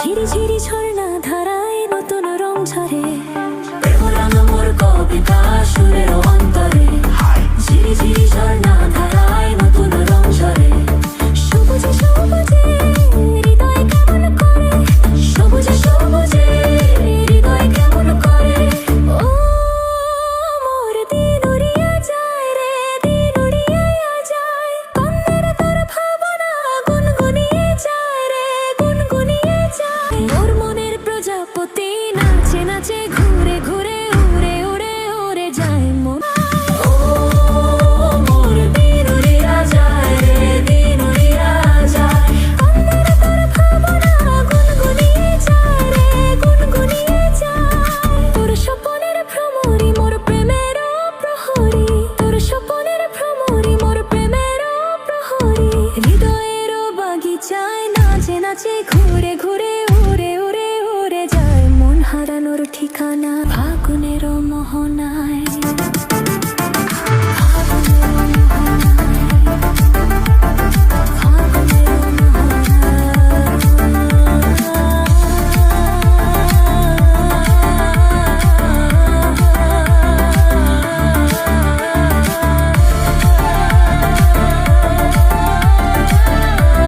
ঝিরি ঝিরি ঝর্ণা ধারায় নতুন রং ঝরে, প্রেমরাঙা মোর কবিতা সুরের অন্তরে। ঝিরি ঝিরি ঝর্ণা ধারায় নতুন রং ঝরে। সবুজে সবুজে হৃদয় কেমন করে, সবুজে সবুজে হৃদয় কেমন করে। ও মোর দিন উড়িয়া যায় রে, দিন উড়িয়া যায়। কন্যার তোর ভাবনা গুনগুনিয়ে যায় রে, গুনগুনিয়ে যায়। মোর মনের প্রজাপতি নাচে নাচে ঘুরে ঘুরে উড়ে উড়ে উড়ে যায় মন। ও মোর দিন উড়িয়া যায় রে, দিন উড়িয়া যায়। কন্যার তোর ভাবনা গুনগুনিয়ে যায় রে, গুনগুনিয়ে যায়। তোর স্বপনের ভ্রমরি মোর প্রেমের প্রহরী, তোর স্বপনের ভ্রমরি মোর প্রেমের প্রহরী। হৃদয়ের বাগিচায় নাচে নাচে ঘুরে ঘুরে উড়ে উড়ে উড়ে যায় মন হারানোর ঠিকানা।